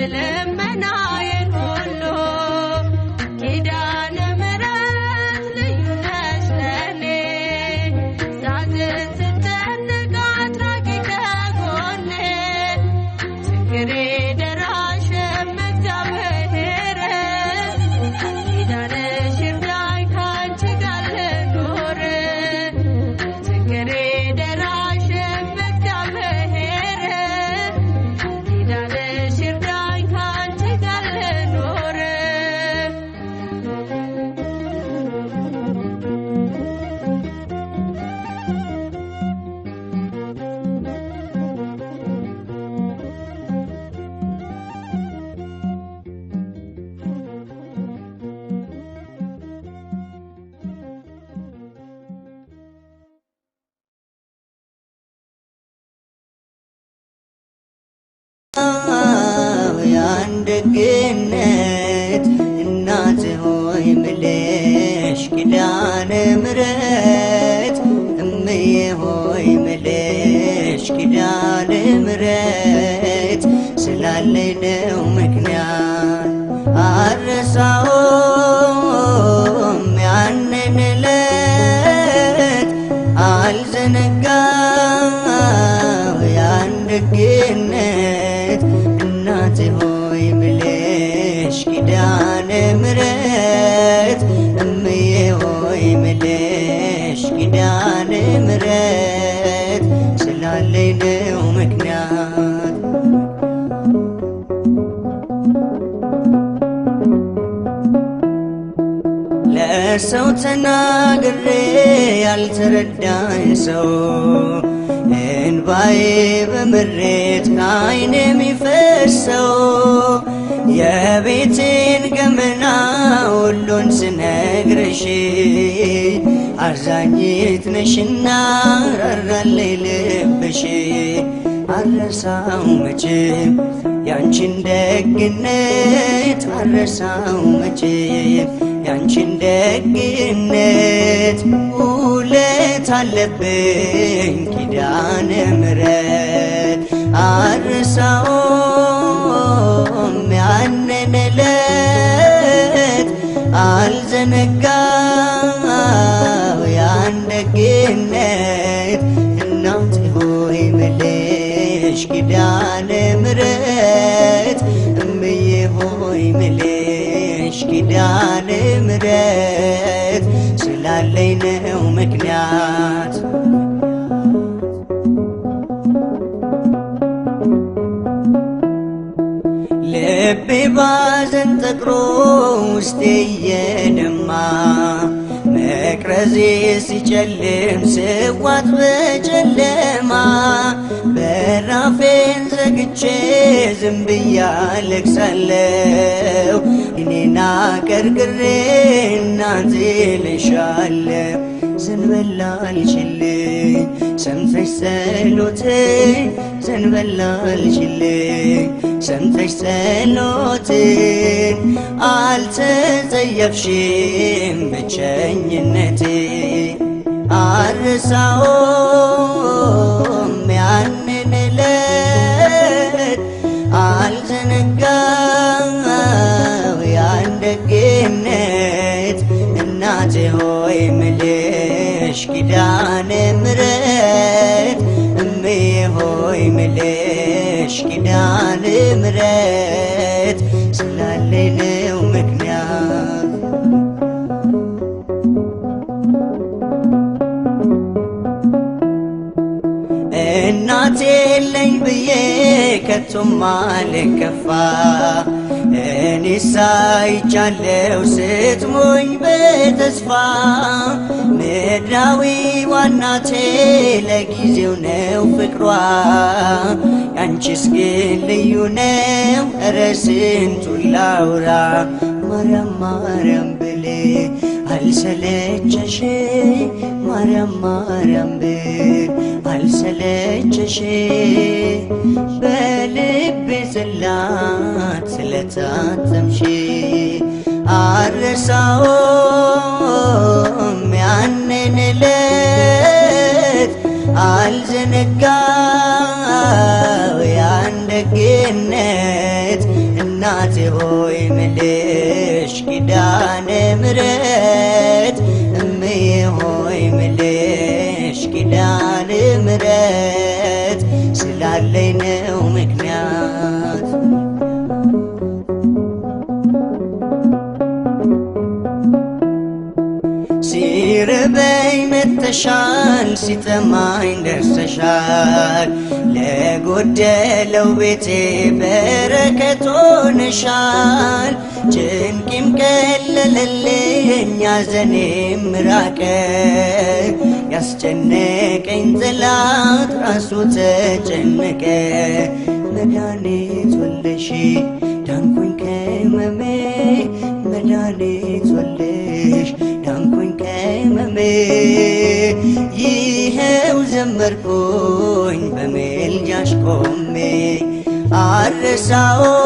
Lam ደግነት እናት ሆይ ምልሽ ኪዳነ ምሕረት እምዬ ሆይ ምልሽ ኪዳነ ምሕረት ስላለኝ ነው ምክንያት አልረሳውም ያንን ዕለት አልዘነጋው ያን ደግነት እናቴ ሆይ ምልሽ ኪዳነ ምሕረት እምዬ ሆይ ምልሽ ኪዳነ ምሕረት ስላለኝ ነው ምክንያት ለሰው ተናግሬ ያልተረዳኝ ሰው እንባዬ በምሬት ከዓይኔ የሚፈሰው የቤቴን ገመና ሁሉን ስነግርሽ አዛኝት ነሽና ራራለኝ ልብሽ አልረሳው መቼም ያንቺን ደግነት አልረሳው መቼም ያንቺን ደግነት ውለት አለብኝ ኪዳነ ምሕረት አልረሳውም ያንን ዕለት አልዘነጋው ያን ደግነት እናቴ ሆይ ምልሽ ኪዳነ ምሕረት እምዬ ሆይ ምልሽ ኪዳነ ምሕረት ስላለኝ ነው ምክንያት ልቤ ባዘን ጠቅሮ ውስጤ እየደማ መቅረዜ ሲጨልም ስዋት በጨለማ በራፌን ዘግቼ ዝም ብዬ አለቅሳለሁ እኔና ቀርቅሬ እናቴ ልሻለሁ ዘንበል አልችልኝ ሰምተሽ ጸሎቴን ዘንበል አልችልኝ ሰምተሽ ጸሎቴን አልተጸየፍሽም ብቸኝነቴ አልረሳውም ያንን ዕለት አልዘነጋው ያን ደግነት እናቴ ሆይ ምልሽ ኪዳነ ምሕረት እምዬ ሆይ ምልሽ ኪዳነ ምሕረት ስላለኝ ነው ምክንያት እናቴ የለኝ ብዬ ከቶም አልከፋ እኔስ አይቻለሁ ስትሞኝ በተስፋ ምድራዊ ዋናቴ ለጊዜው ነው ፍቅሯ ያንቺስ ግን ልዩ ነው ኧረ ስንቱን ላውራ ማርያም ማርያም ብሌ አልሰለቸሽ ማርያም ማርያም ብል አልሰለቸሽ በልቤ ጽላት ስለታተምሽ አልረሳውም ያንን ዕለት አልዘነጋው ያን ደግነት እናቴ ሆይ ምልሽ ኪዳነ ምሕረት እምዬ ሆይ ምልሽ ኪዳነ ምሕረት ስላለኝ ነው ምክንያት ሲርበኝ መጥተሻል ሲጠማኝ ደርሰሻል ለጎደለው ቤቴ በረከት ሆነሻል ጭንቄም ቀለለልኝ ሐዘኔም ራቀ ያስጨነቀኝ ጠላት ራሱ ተጨነቀ መድኃኒት ወልደሽ ዳንኩኝ ከሕመሜ መድኃኒት ወልደሽ ዳንኩኝ ከሕመሜ ይኸው ዘመርኩኝ በምልጃሽ ቆሜ አልረሳውም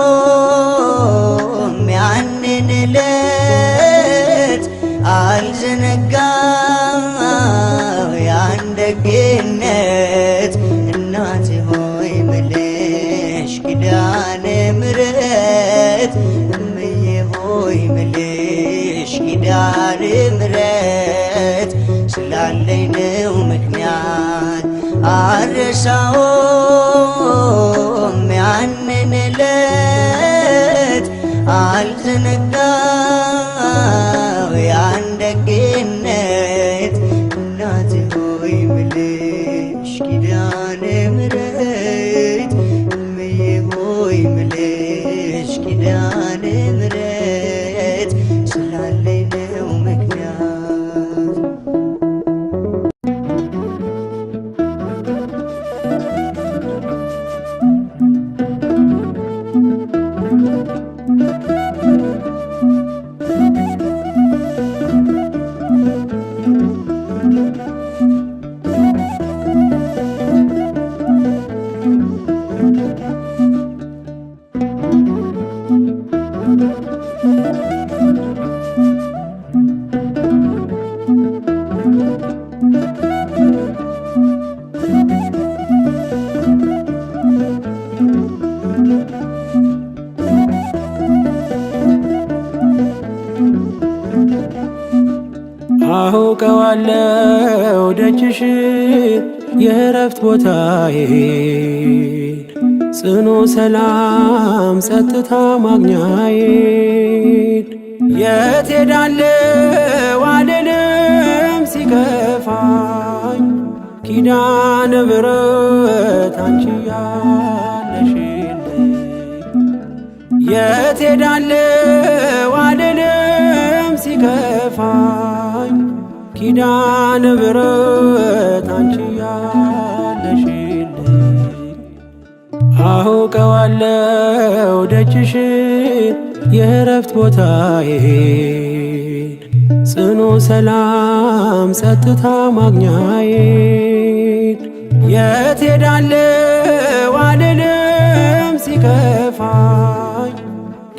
እምዬ ሆይ ምልሽ ኪዳነ ምሕረት ስላለኝ ነው ምክንያት አልረሳውም ያንን ዕለት አልዘነጋው ያን ደግነት እናቴ ሆይ ምልሽ ኪዳነ ምሕረት እምዬ ሆይ ምልሽ ኪዳነ ምሕረት ስላለኝ ነው ምክንያት አውቀዋለሁ ደጅሽ የእረፍት ቦታዬን ጽኑ ሰላም ጸጥታ ማግኛዬን የት ሄዳለሁ አልልም ሲከፋኝ ኪዳነ ምሕረት አንቺ ያለሽልኝ የት ሄዳለሁ አልልም ሲከፋኝ ኪዳነ ምሕረት አንቺ ያለሽልኝ አውቀዋለሁ ደጅሽን የእረፍት ቦታዬን ጽኑ ሰላም ጸጥታ ማግኛዬን የት ሄዳለሁ አልልም ሲከፋኝ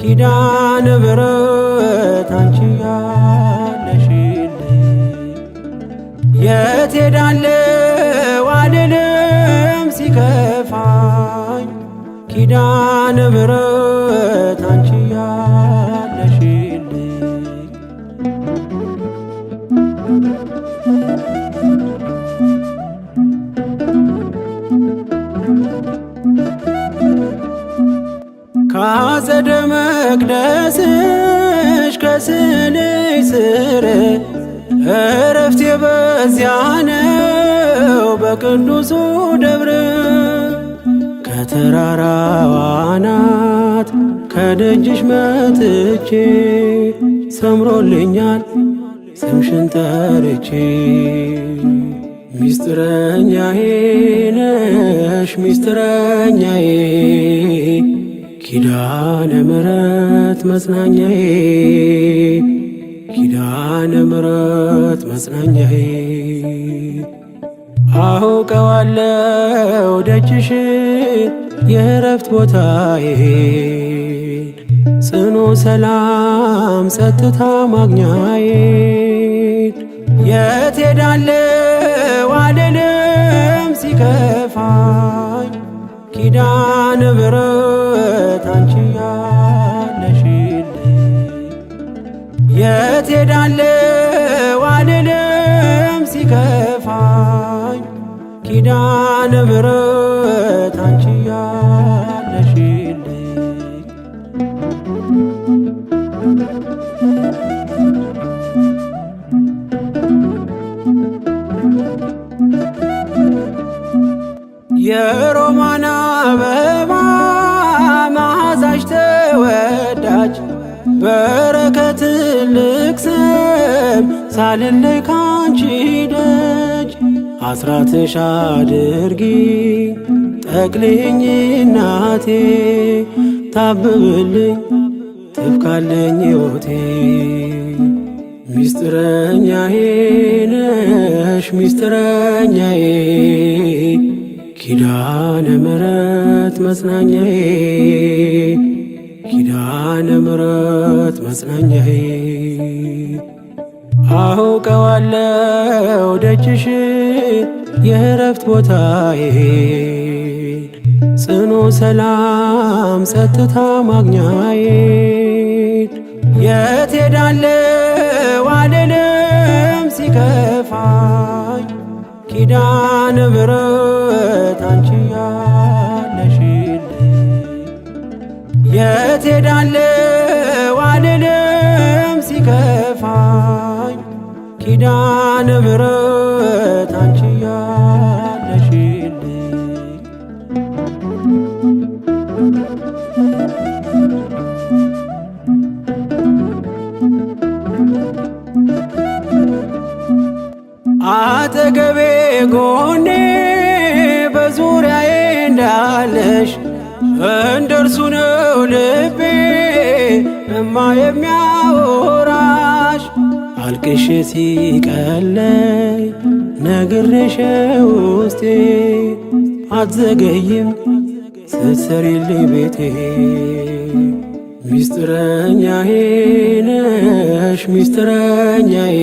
ኪዳነ ምሕረት አንቺ ያለሽልኝ የት ሄዳለሁ አልልም ሲከፋኝ ኪዳነ ምሕረት አንቺ ያለሽልኝ ከአጸደ መቅደስሽ ከስንኝ ስር እረፍቴ በዚያ ነው በቅዱሱ ደብር ከተራራው አናት ከደጅሽ መጥቼ ሰምሮልኛል ስምሽን ጠርቼ ሚስጥረኛዬ ነሽ ሚስጥረኛዬ ኪዳነ ምሕረት መጽናኛዬ ኪዳነ ምሕረት መጽናኛዬ አውቀዋለሁ ደጅሽን የእረፍት ቦታዬን ጽኑ ሰላም ጸጥታ ማግኛዬን የት ሄዳለሁ አልልም ሲከፋኝ ኪዳነ ምሕረት አንቺ ያለሽልኝ የት ሄዳለሁ አልልም ሲከፋኝ ኪዳነ ምሕረት አንቺ ያለሽልኝ የሮማን አበባ መዓዛሽ ተወዳጅ በረከት ልቅሰም ሳልለይ ካንቺ ደጅ አስራትሽ አድርጊ ጠቅልኝ እናቴ ታብብልኝ ትብካለኝ ሕይወቴ ሚስጥረኛዬ ነሽ ሚስጥረኛዬ ኪዳነ ምሕረት መጽናኛዬ ኪዳነ ምሕረት መጽናኛዬ አውቀዋለሁ ደጅሽን የእረፍት ቦታዬን ጽኑ ሰላም ጸጥታ ማግኛዬ የት ሄዳለሁ አልልም ሲከፋኝ ኪዳነ ምሕረት አንቺ ያለሽልኝ የት ሄዳለሁ አልልም ሲከፋኝ ኪዳነ ምሕረት አንቺ ያለሽልኝ አጠገቤ ጎኔ በዙሪያዬ እንዳለሽ እንደርሱ ነው ልቤ እማ የሚያወራሽ አልቅሼ ሲቀለይ ነግሬሽ ውስጤ አትዘገይም ስትሰሪልኝ ቤቴ ሚስጥረኛዬ ነሽ ሚስጥረኛዬ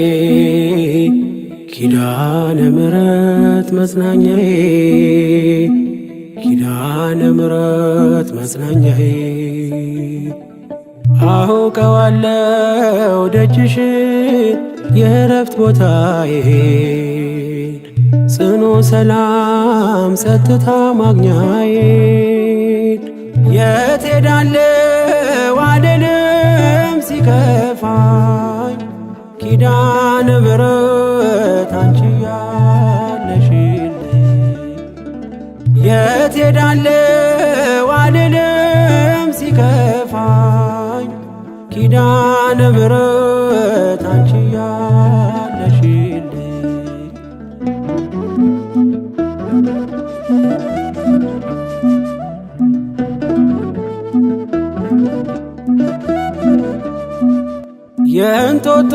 ኪዳነ ምሕረት መጽናኛዬ ኪዳነ ምሕረት መጽናኛዬ አውቀዋለሁ ደጅሽን የእረፍት ቦታዬን ጽኑ ሰላም ጸጥታ ማግኛዬን የት ሄዳለሁ አልልም ሲከፋኝ ኪዳነ ምሕረት አንቺ ያለሽልኝ የት ሄዳለሁ አልልም ሲከፋኝ ኪዳነ ምሕረት አንቺ ያለሽልኝ የእንጦጦ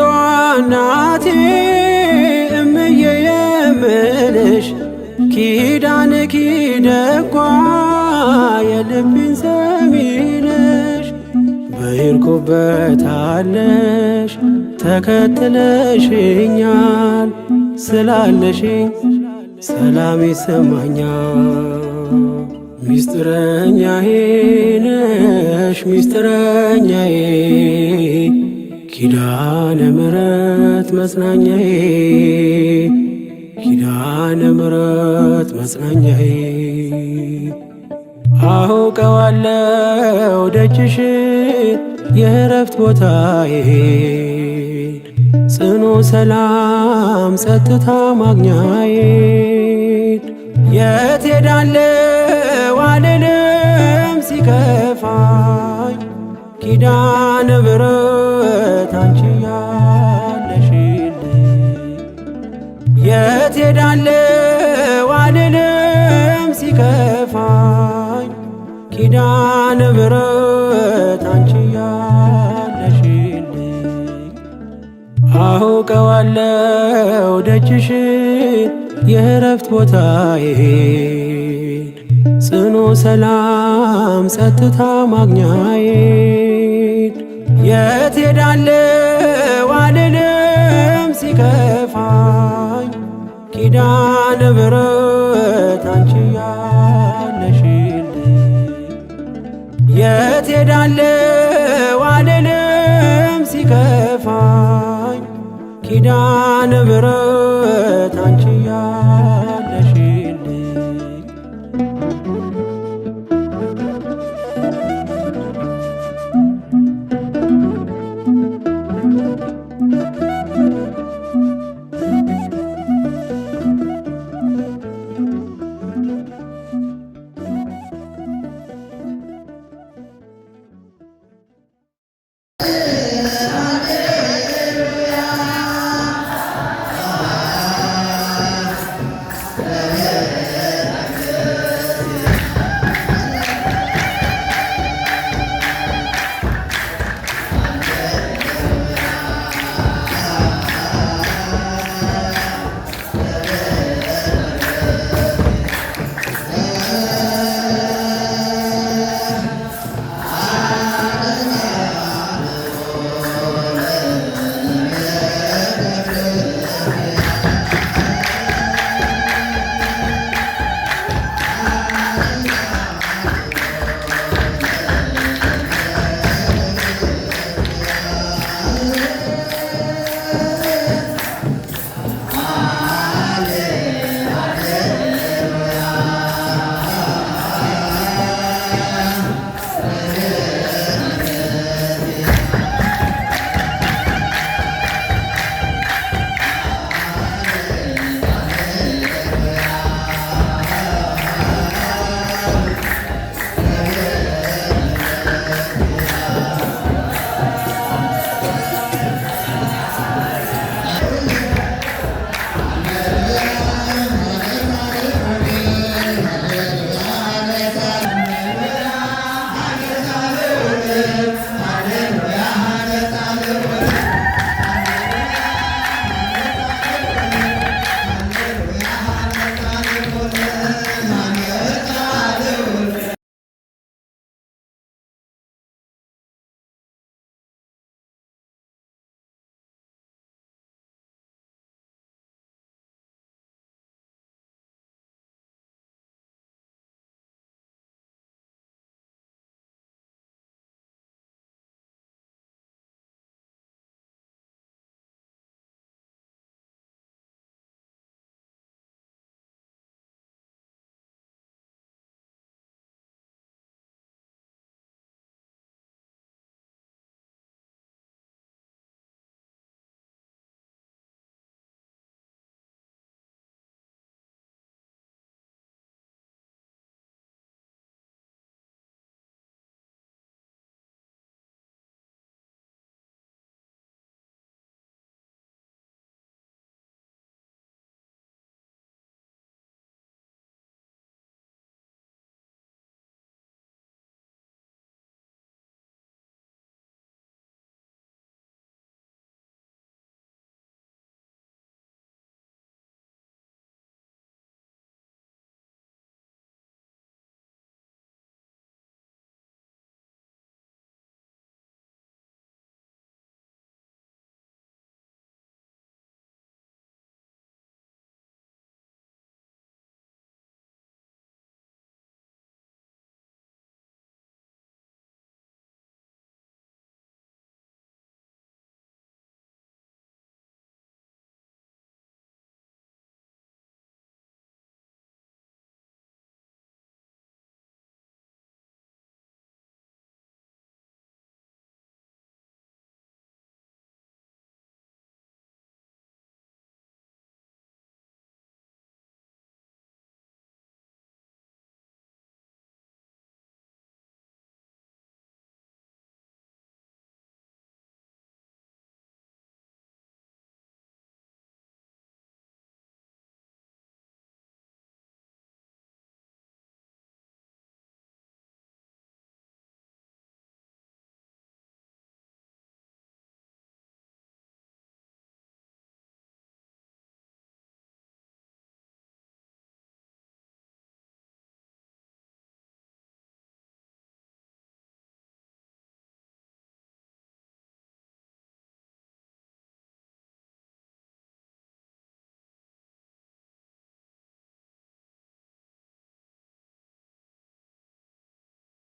እናቴ እምዬ የምልሽ ኪዳንኪ ደጓ የልቤን ሰሚነሽ በሄድኩበት አለሽ ተከትለሽኛል ስላለሽኝ ሰላም ይሰማኛል ሚስጥረኛዬ ነሽ ሚስጥረኛዬ ኪዳነ ምሕረት መጽናኛዬ ኪዳነ ምሕረት መጽናኛዬ አውቀዋለሁ ደጅሽን የእረፍት ቦታዬን ጽኑ ሰላም ጸጥታ ማግኛዬን የት ሄዳለሁ አልልም ሲከፋኝ ኪዳነ ምሕረት አንቺ ያለሽልኝ የት ሄዳለሁ አልልም ሲከፋኝ ኪዳነ ምሕረት አንቺ ያለሽልኝ አውቀዋለሁ ደጅሽን የእረፍት ቦታዬን ጽኑ ሰላም ጸጥታ ማግኛዬን የት ሄዳለሁ አልልም ሲከፋኝ ኪዳነ ምሕረት አንቺ ያለሽልኝ የት ሄዳለሁ አልልም ሲከፋኝ ኪዳነ ምሕረት